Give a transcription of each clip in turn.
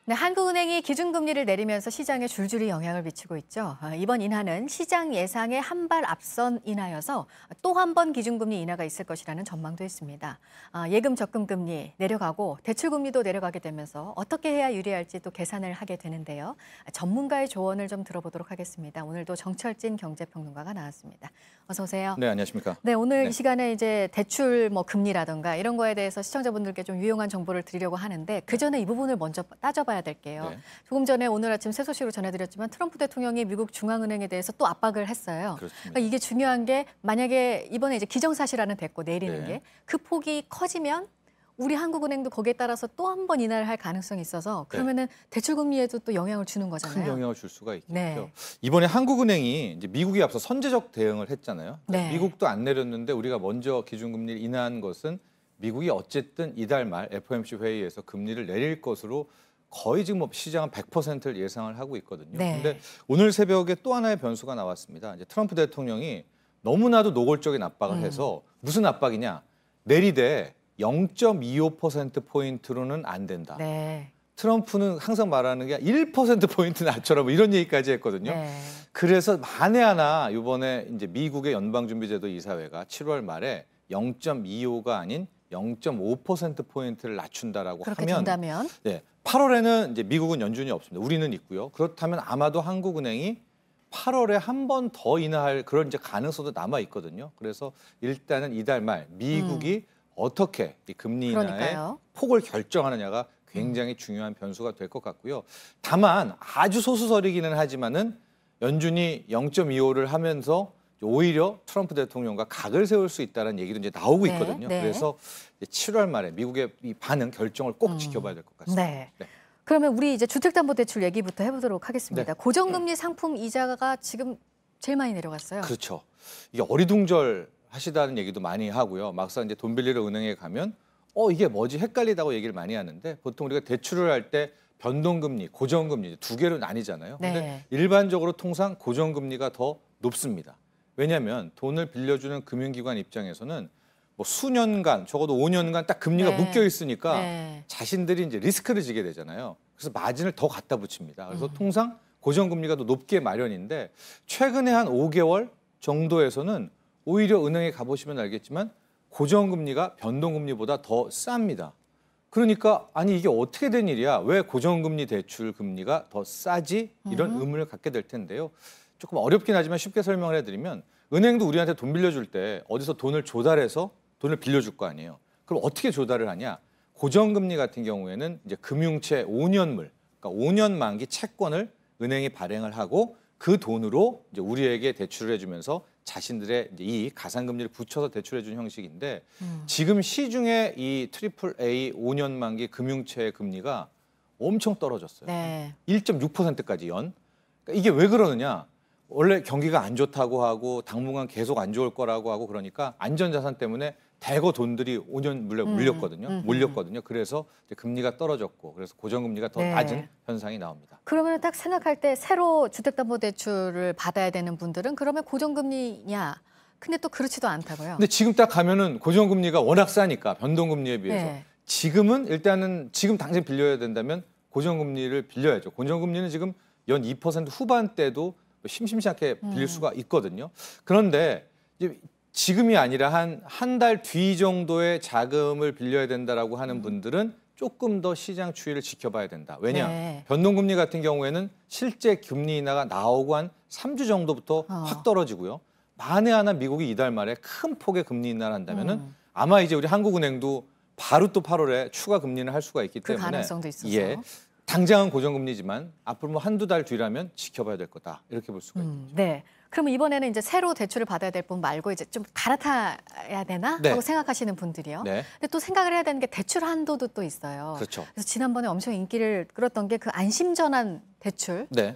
네, 한국은행이 기준금리를 내리면서 시장에 줄줄이 영향을 미치고 있죠. 이번 인하는 시장 예상에 한 발 앞선 인하여서 또 한 번 기준금리 인하가 있을 것이라는 전망도 있습니다. 예금 적금 금리 내려가고 대출금리도 내려가게 되면서 어떻게 해야 유리할지 또 계산을 하게 되는데요. 전문가의 조언을 좀 들어보도록 하겠습니다. 오늘도 정철진 경제평론가가 나왔습니다. 어서 오세요. 네, 안녕하십니까. 네, 오늘 네. 이 시간에 이제 대출 금리라든가 이런 거에 대해서 시청자분들께 좀 유용한 정보를 드리려고 하는데 그 전에 이 부분을 먼저 따져봐야 될게요. 네. 조금 전에 오늘 아침 새 소식으로 전해드렸지만 트럼프 대통령이 미국 중앙은행에 대해서 또 압박을 했어요. 그러니까 이게 중요한 게 만약에 이번에 이제 기정사실화는 됐고 내리는 네. 게 그 폭이 커지면 우리 한국은행도 거기에 따라서 또 한 번 인하를 할 가능성이 있어서 그러면은 대출금리에도 또 영향을 주는 거잖아요. 큰 영향을 줄 수가 있겠죠. 네. 이번에 한국은행이 이제 미국이 앞서 선제적 대응을 했잖아요. 네. 미국도 안 내렸는데 우리가 먼저 기준금리를 인하한 것은 미국이 어쨌든 이달 말 FOMC 회의에서 금리를 내릴 것으로 거의 지금 뭐 시장은 100%를 예상을 하고 있거든요. 네. 근데 오늘 새벽에 또 하나의 변수가 나왔습니다. 이제 트럼프 대통령이 너무나도 노골적인 압박을 해서 무슨 압박이냐? 내리되 0.25%포인트로는 안 된다. 네. 트럼프는 항상 말하는 게 1%포인트 낮춰라 뭐 이런 얘기까지 했거든요. 네. 그래서 만에 하나 이번에 이제 미국의 연방준비제도 이사회가 7월 말에 0.25가 아닌 0.5%포인트를 낮춘다라고 그렇게 하면 된다면? 네, 8월에는 이제 미국은 연준이 없습니다. 우리는 있고요. 그렇다면 아마도 한국은행이 8월에 한 번 더 인하할 그런 이제 가능성도 남아 있거든요. 그래서 일단은 이달 말 미국이 어떻게 이 금리 인하의 그러니까요. 폭을 결정하느냐가 굉장히 중요한 변수가 될 것 같고요. 다만 아주 소수설이기는 하지만은 연준이 0.25를 하면서 오히려 트럼프 대통령과 각을 세울 수 있다는 얘기도 이제 나오고 있거든요. 네. 그래서 7월 말에 미국의 이 반응 결정을 꼭 지켜봐야 될 것 같습니다. 네. 그러면 우리 이제 주택담보대출 얘기부터 해보도록 하겠습니다. 네. 고정금리 상품 이자가 지금 제일 많이 내려갔어요. 그렇죠. 이게 어리둥절 하시다는 얘기도 많이 하고요. 막상 이제 돈 빌리러 은행에 가면 이게 뭐지 헷갈리다고 얘기를 많이 하는데 보통 우리가 대출을 할 때 변동금리, 고정금리 두 개로 나뉘잖아요. 근데 네. 일반적으로 통상 고정금리가 더 높습니다. 왜냐하면 돈을 빌려주는 금융기관 입장에서는 뭐 수년간, 적어도 5년간 딱 금리가 네. 묶여 있으니까 네. 자신들이 이제 리스크를 지게 되잖아요. 그래서 마진을 더 갖다 붙입니다. 그래서 통상 고정금리가 더 높게 마련인데 최근에 한 5개월 정도에서는 오히려 은행에 가보시면 알겠지만 고정금리가 변동금리보다 더 쌉니다. 그러니까 아니 이게 어떻게 된 일이야? 왜 고정금리 대출 금리가 더 싸지? 이런 의문을 갖게 될 텐데요. 조금 어렵긴 하지만 쉽게 설명을 해드리면 은행도 우리한테 돈 빌려줄 때 어디서 돈을 조달해서 돈을 빌려줄 거 아니에요. 그럼 어떻게 조달을 하냐? 고정금리 같은 경우에는 이제 금융채 5년물, 그러니까 5년 만기 채권을 은행이 발행을 하고 그 돈으로 이제 우리에게 대출을 해주면서 자신들의 이제 이 가상금리를 붙여서 대출해주는 형식인데 지금 시중에 이 트리플 A 5년 만기 금융채 금리가 엄청 떨어졌어요. 네. 1.6%까지 연. 그러니까 이게 왜 그러느냐? 원래 경기가 안 좋다고 하고 당분간 계속 안 좋을 거라고 하고 그러니까 안전자산 때문에 대거 돈들이 5년 몰렸거든요. 그래서 이제 금리가 떨어졌고 그래서 고정금리가 더 네. 낮은 현상이 나옵니다. 그러면 딱 생각할 때 새로 주택담보대출을 받아야 되는 분들은 그러면 고정금리냐? 근데 또 그렇지도 않다고요. 근데 지금 딱 가면은 고정금리가 워낙 싸니까 변동금리에 비해서 네. 지금은 일단은 지금 당장 빌려야 된다면 고정금리를 빌려야죠. 고정금리는 지금 연 2% 후반대도 심심치 않게 빌릴 수가 있거든요. 그런데 이제 지금이 아니라 한 달 뒤 정도의 자금을 빌려야 된다라고 하는 분들은 조금 더 시장 추이를 지켜봐야 된다. 왜냐? 네. 변동금리 같은 경우에는 실제 금리 인하가 나오고 한 3주 정도부터 확 떨어지고요. 만에 하나 미국이 이달 말에 큰 폭의 금리 인하를 한다면은 아마 이제 우리 한국은행도 바로 또 8월에 추가 금리를 할 수가 있기 그 때문에 가능성도 있어서. 예. 당장은 고정금리지만 앞으로 뭐 한두 달 뒤라면 지켜봐야 될 거다. 이렇게 볼 수가 있겠죠. 네. 그럼 이번에는 이제 새로 대출을 받아야 될 분 말고 이제 좀 갈아타야 되나 네. 하고 생각하시는 분들이요. 네. 근데 또 생각을 해야 되는 게 대출 한도도 또 있어요. 그렇죠. 그래서 지난번에 엄청 인기를 끌었던 게 그 안심전환 대출. 네.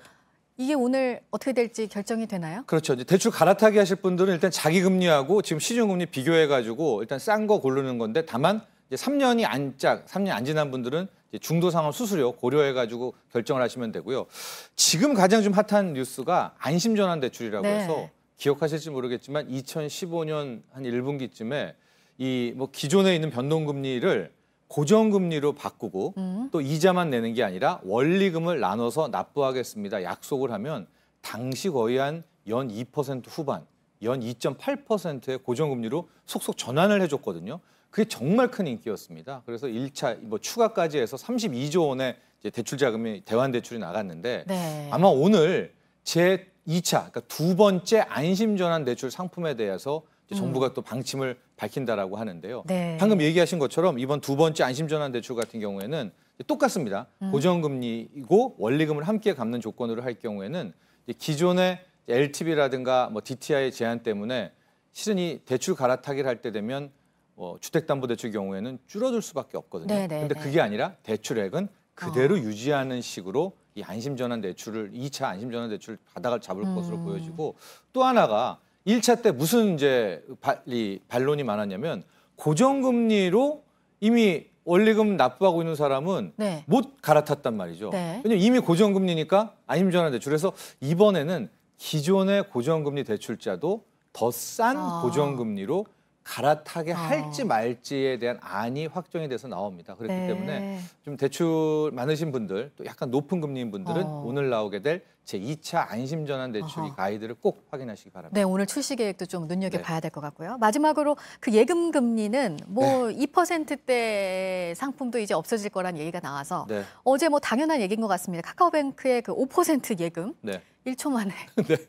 이게 오늘 어떻게 될지 결정이 되나요? 그렇죠. 이제 대출 갈아타기 하실 분들은 일단 자기 금리하고 지금 시중 금리 비교해 가지고 일단 싼 거 고르는 건데 다만 이제 3년 안 지난 분들은 이제 중도 상환 수수료 고려해 가지고 결정을 하시면 되고요. 지금 가장 좀 핫한 뉴스가 안심전환 대출이라고 네. 해서 기억하실지 모르겠지만 2015년 한 1분기쯤에 이 뭐 기존에 있는 변동금리를 고정금리로 바꾸고 또 이자만 내는 게 아니라 원리금을 나눠서 납부하겠습니다. 약속을 하면 당시 거의 한 연 2% 후반, 연 2.8%의 고정금리로 속속 전환을 해줬거든요. 그게 정말 큰 인기였습니다. 그래서 1차 뭐 추가까지 해서 32조 원의 이제 대출 자금이 대환 대출이 나갔는데 네. 아마 오늘 제 2차, 그러니까 두 번째 안심전환 대출 상품에 대해서 이제 정부가 또 방침을 밝힌다라고 하는데요. 네. 방금 얘기하신 것처럼 이번 두 번째 안심전환 대출 같은 경우에는 똑같습니다. 고정금리이고 원리금을 함께 갚는 조건으로 할 경우에는 이제 기존의 LTV라든가 뭐 DTI 제한 때문에 실은 이 대출 갈아타기를 할 때 되면 주택담보대출 경우에는 줄어들 수밖에 없거든요. 그런데 그게 아니라 대출액은 그대로 유지하는 식으로 이 안심전환 대출을 2차 안심전환 대출 바닥을 잡을 것으로 보여지고 또 하나가 1차 때 무슨 이제 반론이 많았냐면 고정금리로 이미 원리금 납부하고 있는 사람은 네. 못 갈아탔단 말이죠. 네. 왜냐면 이미 고정금리니까 안심전환 대출에서 이번에는 기존의 고정금리 대출자도 더 싼 고정금리로 갈아타게 할지 말지에 대한 안이 확정이 돼서 나옵니다. 그렇기 때문에 좀 대출 많으신 분들 또 약간 높은 금리인 분들은 오늘 나오게 될 제2차 안심전환 대출이 가이드를 꼭 확인하시기 바랍니다. 네, 오늘 출시 계획도 좀 눈여겨봐야 될 것 같고요. 마지막으로 그 예금 금리는 뭐 2%대 상품도 이제 없어질 거란 얘기가 나와서 어제 뭐 당연한 얘기인 것 같습니다. 카카오뱅크의 그 5% 예금 1초 만에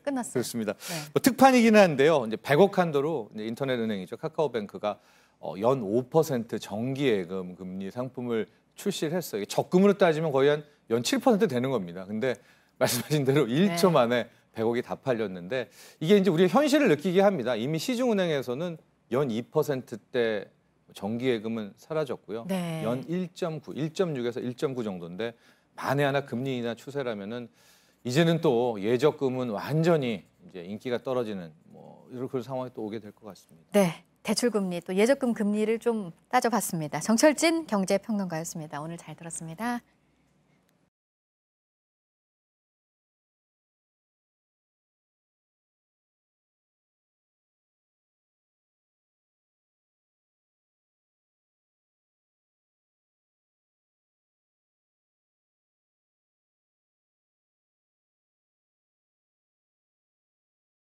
끝났어요. 그렇습니다. 뭐 특판이기는 한데요. 이제 100억 한도로 이제 인터넷 은행이죠. 카카오뱅크가 연 5% 정기 예금 금리 상품을 출시를 했어요. 이게 적금으로 따지면 거의 한 연 7% 되는 겁니다. 근데 말씀하신 대로 1초 만에 100억이 다 팔렸는데 이게 이제 우리가 현실을 느끼게 합니다. 이미 시중은행에서는 연 2%대 정기 예금은 사라졌고요. 연 1.9, 1.6에서 1.9 정도인데 만에 하나 금리 인하 추세라면은 이제는 또 예적금은 완전히 이제 인기가 떨어지는 뭐 이런 그런 상황이 또 오게 될 것 같습니다. 네, 대출금리 또 예적금 금리를 좀 따져봤습니다. 정철진 경제평론가였습니다. 오늘 잘 들었습니다.